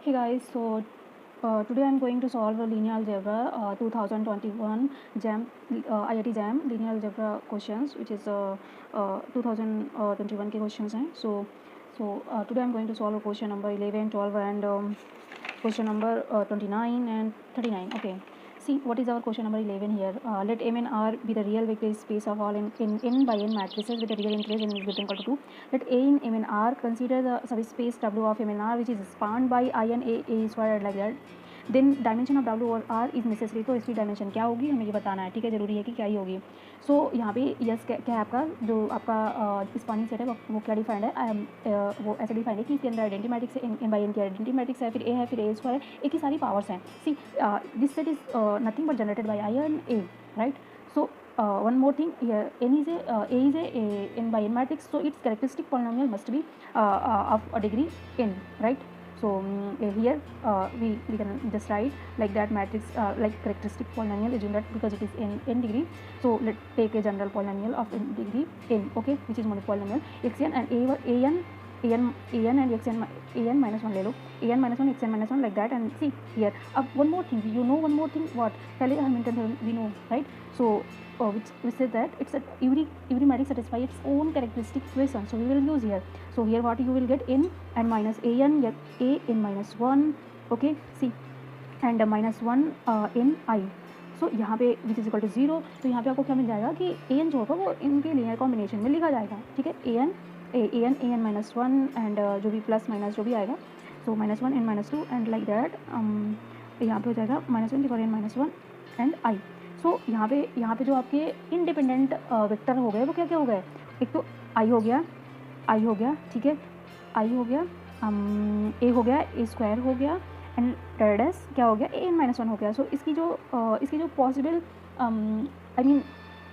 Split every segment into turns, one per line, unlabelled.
Hey guys, so today I'm going to solve a linear algebra 2021 JAM IIT JAM linear algebra questions, which is 2021 के questions हैं. So today I'm going to solve question number 11, 12 and question number 29 and 39. Okay. See, what is our question number 11 here? Let M and R be the real vector space of all n by n matrices with a real increase in is greater than equal to 2. Let A in M and R consider the subspace W of M and R, which is spanned by I and A squared like that. Then dimension of W और R is necessary. तो इसकी dimension क्या होगी हमें ये बताना है. ठीक है, जरूरी है कि क्या ही होगी. सो यहाँ पे यस क्या है आपका जो आपका स्पानिंग सेट है वो क्या डिफाइंड है. वो ऐसे डिफाइंड है कि इसके अंदर आइडेंटी मैट्रिक्स है, एन बाई एन की आइडेंटी मैट्रिक्स है, फिर ए है, फिर ए स्क्वायर है, ए की सारी पावर्स हैं. See this set is nothing but generated by I and A, right. So one more thing here, n is a is a n by n matrix, so its characteristic polynomial must be of a degree n, right. So here we can just write like that matrix like characteristic polynomial is that because it is n degree. So let's take a general polynomial of n degree n, okay, which is monopolynomial xn and an and an minus 1 ले लो, an minus 1 xn minus 1 like that. And see here अब one more thing, you know one more thing, what पहले Hamilton theorem we know, right. So which says that it's a every matrix satisfy its own characteristic equation, so we will use here. So here what you will get n and minus an minus 1, okay. See and minus 1 n I. सो यहाँ पे which is equal to 0. तो यहाँ पे आपको क्या मिल जाएगा कि A N जो होगा वो इनके लीनियर कॉम्बिनेशन में लिखा जाएगा. ठीक है, ए एन माइनस 1 एंड जो भी प्लस माइनस जो भी आएगा, so minus 1 n minus 2 and like that. यहाँ पे हो जाएगा minus 1 n minus 1 and I. So यहाँ पे जो आपके इंडिपेंडेंट वेक्टर हो गए वो क्या क्या हो गए. एक तो आई हो गया, ठीक है, आई हो गया, ए हो गया, ए स्क्वायर हो गया एंड डैश क्या हो गया, ए एन माइनस 1 हो गया. सो इसकी जो पॉसिबल आई मीन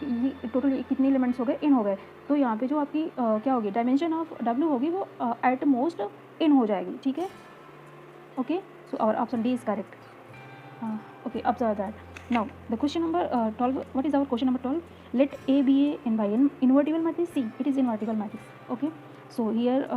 ये टोटल कितने एलिमेंट्स हो गए, इन हो गए. तो यहाँ पे जो आपकी क्या होगी डायमेंशन ऑफ डब्ल्यू होगी वो एट मोस्ट इन हो जाएगी. ठीक है, okay. So our option D is correct. Okay, observe that. Now the question number 12. What is our question number 12? Let A be a n by n invertible matrix. See, it is invertible matrix. Okay, so here A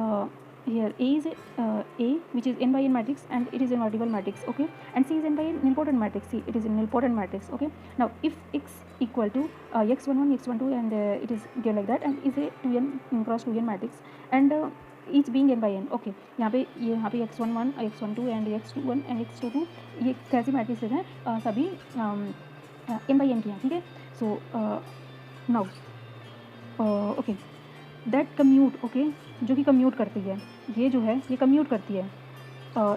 is a which is n by n matrix and it is invertible matrix. Okay, and C is n by n nilpotent matrix. See, it is a nilpotent matrix. Okay, now if x equal to x11 x12 and it is given like that and is a 2n cross 2n matrix and each being n by n. Okay, यहाँ पे x11 x12 and x21 and x22 ये कैसी matrices हैं, सभी n by n की हैं. ठीक है, so now okay that commute, okay, जो कि कम्यूट करती है, ये जो है ये कम्यूट करती है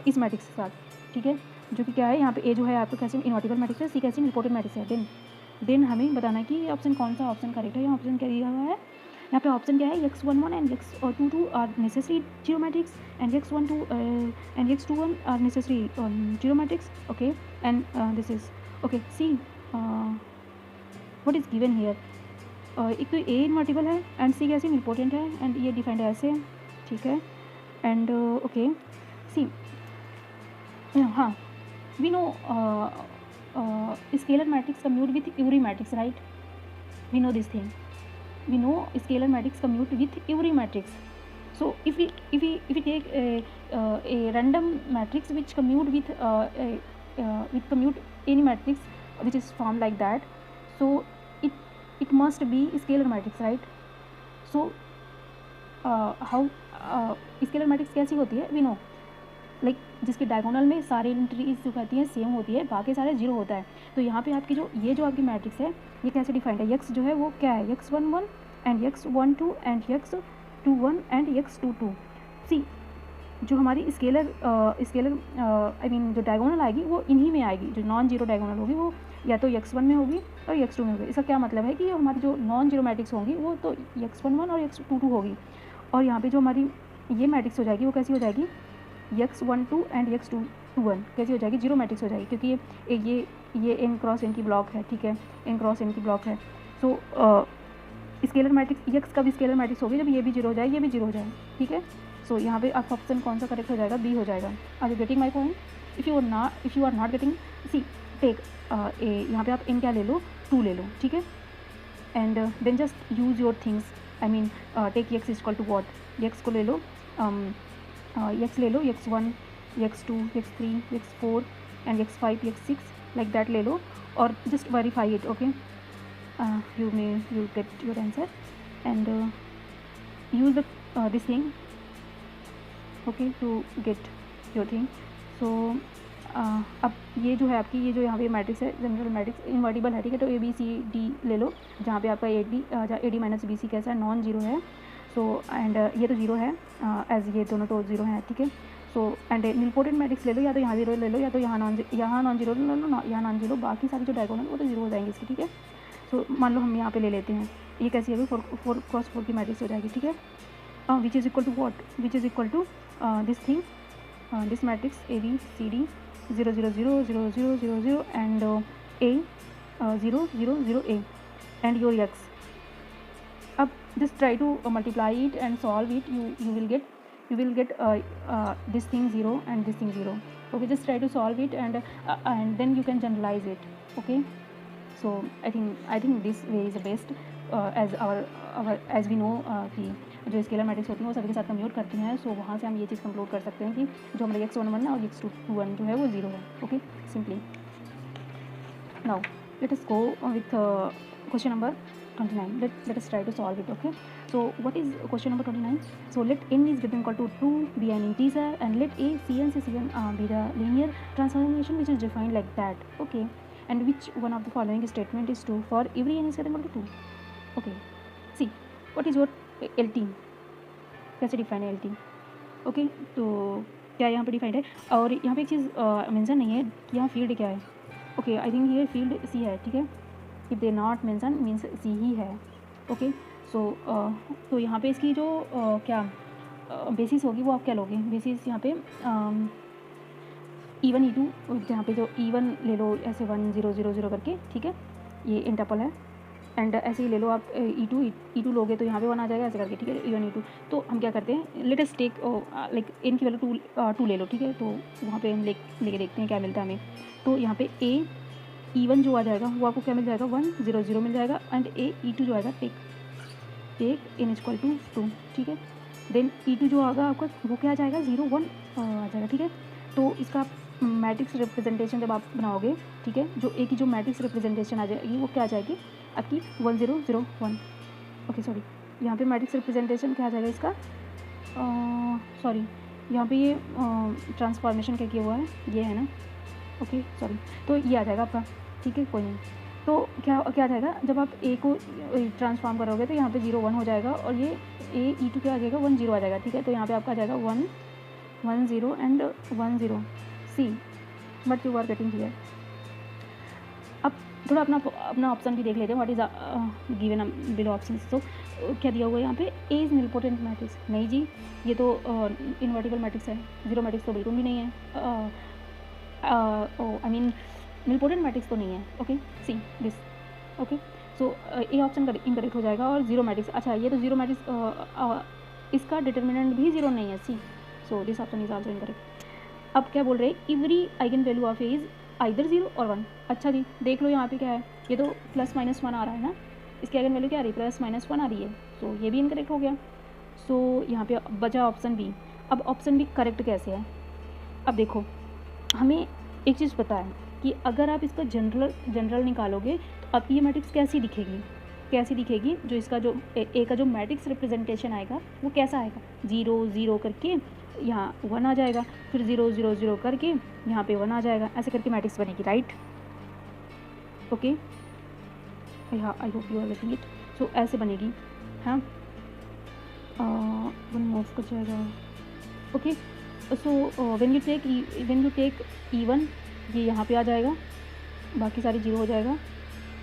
इस मैट्रिक्स के साथ. ठीक है, जो कि क्या है यहाँ पे ए जो है आपको कैसे इनवर्टिबल मैट्रिक्स है, सी कैसे इंपोर्टेंट मैट्रिक्स है. देन हमें बताना है कि ये ऑप्शन कौन सा ऑप्शन करेक्ट है. यहाँ ऑप्शन क्या दिया हुआ है, यहाँ पे ऑप्शन क्या है, x11 and x22 are necessary zero matrix and x12 and x21 are necessary zero matrix. Okay, and this is okay. See what is given here, एक तो ए इनवर्टिबल है एंड सी कैसे इंपॉर्टेंट है एंड ये डिफाइंड है ऐसे. ठीक है, एंड ओके सी हाँ we know scalar matrix commute with every matrix, right. We know this thing. We know scalar matrix commute with every matrix. So if we take a random matrix which commute with commute any matrix which is formed like that, so it must be scalar matrix, right. So how scalar matrix कैसी होती है, we know like जिसके diagonal में सारी entries जो कहती हैं same होती है, बाकी सारे जीरो होता है. तो यहाँ पे आपकी जो आपकी मैट्रिक्स है ये कैसे डिफाइंड है, एक्स जो है वो क्या है, x11 and x12 and x21 and x22. सी जो हमारी स्केलर आई मीन जो डायगोनल आएगी वो इन्हीं में आएगी. जो नॉन जीरो डायगोनल होगी वो या तो x1 में होगी और x2 में होगी. इसका क्या मतलब है कि हमारी जो नॉन जीरो मैट्रिक्स होंगी वो तो x11 और x22 होगी. और यहाँ पे जो हमारी ये मैट्रिक्स हो जाएगी वो कैसी हो जाएगी, x12 एंड x21 कैसी हो जाएगी, जीरो मैट्रिक्स हो जाएगी, क्योंकि ये n क्रॉस n की ब्लॉक है. ठीक है, n क्रॉस n की ब्लॉक है. सो स्केलर मैट्रिक्स x का भी स्केलर मैट्रिक्स होगी जब ये भी जीरो हो जाए ये भी जीरो हो जाए. ठीक है, सो यहाँ पे आपका ऑप्शन कौन सा करेक्ट हो जाएगा, बी हो जाएगा. Are you getting my point. If you are not getting, see take a, यहाँ पे आप n क्या ले लो, 2 ले लो. ठीक है, and then just use your things. I mean take x equal to what, x को ले लो, x ले लो, x1 x2, x3, x4 and x5, x6 like that ले लो और just verify it. Okay, you get your answer and use this thing, okay, to get your thing. So अब ये जो है आपकी, ये जो यहाँ पे मैट्रिक्स है, जनरल मैट्रिक्स इनवर्टिबल है, ठीक है. तो ABCD ले लो, जहाँ पे आपका AD माइनस BC कैसा है, नॉन जीरो है. सो एंड ये तो जीरो है, एज ये दोनों तो जीरो हैं, ठीक है. सो एंड निलपोटेंट मैट्रिक्स ले लो, या तो यहाँ जीरो ले लो, या तो यहाँ नॉन जीरो ले लो, यहाँ नॉन जीरो, बाकी सारी जो डायगोनल वो तो जीरो हो जाएंगे इसकी, ठीक है. सो मान लो हम यहाँ पे ले लेते हैं, ये कैसी है, 4x4 की मैट्रिक्स हो जाएगी, ठीक है. Which is equal to what, which is equal to this thing, this matrix ABCD 0 0 0 0 0 0 0 and A 0 0 0 A and your x. अब just try to multiply it and solve it. You will get this thing 0 and this thing 0. Okay, just try to solve it and then you can generalize it. Okay, so I think this way is the best, as we know कि जो scalar matrix होती हैं वो सभी के साथ commute करती हैं. सो वहाँ से हम ये चीज़ कंक्लूड कर सकते हैं कि जो हमारा x11 है और x21 जो है वो 0 है. Okay, simply. Now let us go with question number 29. let us try to solve it. Okay, so what is question number 29? So let n is greater than equal to 2 be an integer and let a cn से cn be the linear transformation which is defined like that. Okay, and which one of the following statement is true for every n is greater than equal to 2? Okay, see what is your LT, कैसे define है LT. Okay, तो क्या यहाँ पे defined है, और यहाँ पे एक चीज़ मेंशन नहीं है कि यहाँ फील्ड क्या है. ओके, आई थिंक ये फील्ड C है, ठीक है. If they not mention means C ही है. ओके, सो तो यहाँ पे इसकी जो क्या बेसिस होगी वो आप क्या लोगे, बेसिस यहाँ पे E1 E2, जहाँ पे जो E1 ले लो ऐसे 1 0 0 0 करके, ठीक है, ये इंटरपल है. एंड ऐसे ही ले लो आप E2 लोगे तो यहाँ पे 1 आ जाएगा ऐसे करके, ठीक है, E1 E2. तो हम क्या करते हैं, let us take like n की वैल्यू 2 ले लो, ठीक है. तो वहाँ पे हम लेके देखते हैं क्या मिलता है हमें. तो यहाँ पे E1 जो आ जाएगा वो आपको क्या मिल जाएगा, 1 0 0 मिल जाएगा. एंड E2 जो आएगा टेक n इक्वल टू 2, ठीक है. देन E2 जो आएगा आपका वो क्या आ जाएगा, 0 1 आ जाएगा, ठीक है. तो इसका मैट्रिक्स रिप्रेजेंटेशन जब आप बनाओगे, ठीक है, जो A की जो मैट्रिक्स रिप्रेजेंटेशन आ जाएगी वो क्या आ जाएगी आपकी 1 0 0 1. ओके, सॉरी, यहाँ पे मैट्रिक्स रिप्रेजेंटेशन क्या आ जाएगा इसका, सॉरी, यहाँ पे ये ट्रांसफॉर्मेशन क्या किया हुआ है, ये है ना. ओके, सॉरी, तो ये आ जाएगा आपका, ठीक है, कोई नहीं. तो क्या आ जाएगा, जब आप A को ट्रांसफॉर्म करोगे तो यहाँ पे 0 1 हो जाएगा और ये E2 क्या आ जाएगा, 1 0 आ जाएगा, ठीक है. तो यहाँ पे आपका आ जाएगा 1 1 0 and 1 0 C, but you are getting here. अब थोड़ा अपना ऑप्शन भी देख लेते हैं, what is given below option. तो क्या दिया हुआ है यहाँ पे, A इज़ निलपोटेंट मैट्रिक्स. नहीं जी, ये तो इन्वर्टिबल मैट्रिक्स है, जीरो मैट्रिक्स तो बिल्कुल भी नहीं है. आई मीन निलपोटेंट मैट्रिक्स तो नहीं है. Okay, see this. Okay, so A option incorrect हो जाएगा. और जीरो मैट्रिक्स, अच्छा ये तो जीरो मैट्रिक्स, इसका डिटर्मिनेंट भी जीरो नहीं है, see. So this option is also incorrect. अब क्या बोल रहे हैं, every eigenvalue of A is either 0 और 1. अच्छा जी, देख लो यहाँ पे क्या है, ये तो प्लस माइनस 1 आ रहा है ना, इसकी आइगन वैल्यू क्या आ रही है, प्लस माइनस 1 आ रही है. सो ये भी इनकरेक्ट हो गया. सो यहाँ पे बचा ऑप्शन बी. अब ऑप्शन बी करेक्ट कैसे है, अब देखो, हमें एक चीज़ पता है कि अगर आप इसका जनरल निकालोगे तो अब ये मैट्रिक्स कैसी दिखेगी, जो इसका जो ए का जो मैट्रिक्स रिप्रेजेंटेशन आएगा वो कैसा आएगा, 0 0 करके यहाँ 1 आ जाएगा, फिर 0 0 0 करके यहाँ पे 1 आ जाएगा, ऐसे करके मैट्रिक्स बनेगी, right. Okay, I hope you are getting it. So ऐसे बनेगी, हाँ, 1 मूव कर जाएगा. Okay, so when you take E1, ये यहाँ पे आ जाएगा, बाकी सारी 0 हो जाएगा.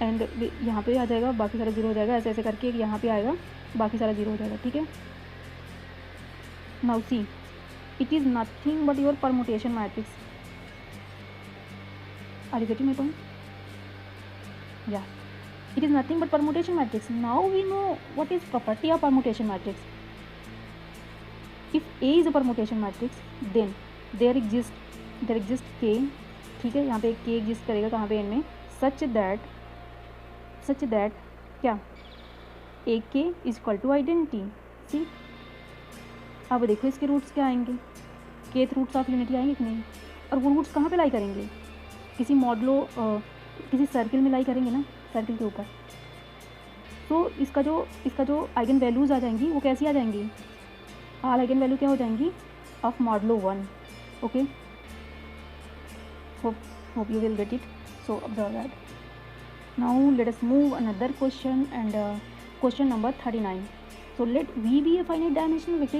एंड यहाँ पे आ जाएगा, बाकी सारा 0 हो जाएगा, ऐसे ऐसे करके यहाँ पे आएगा, बाकी सारा 0 हो जाएगा, ठीक है. Now see, it is nothing but your permutation matrix. Are you getting my point? Yeah, it is nothing but permutation matrix. Now we know what is property of permutation matrix. If A is a permutation matrix, then there exists K, ठीक है, यहाँ पे K exist करेगा कहाँ पे, n में, such that क्या, AK is equal to identity. सी, अब देखो इसके रूट्स क्या आएंगे, K kth roots of unity आएंगे कि नहीं, और वो रूट्स कहाँ पे लाई करेंगे, किसी मॉडलो किसी सर्किल में लाई करेंगे ना, सर्किल के ऊपर। तो इसका जो आइगन वैल्यूज़ आ जाएंगी वो कैसी आ जाएंगी, ऑल आइगन वैल्यू क्या हो जाएंगी of modulo 1। Okay, hope you will get it. So observe that. Now let us move another question, and question number 39. So let V be a finite dimensional vector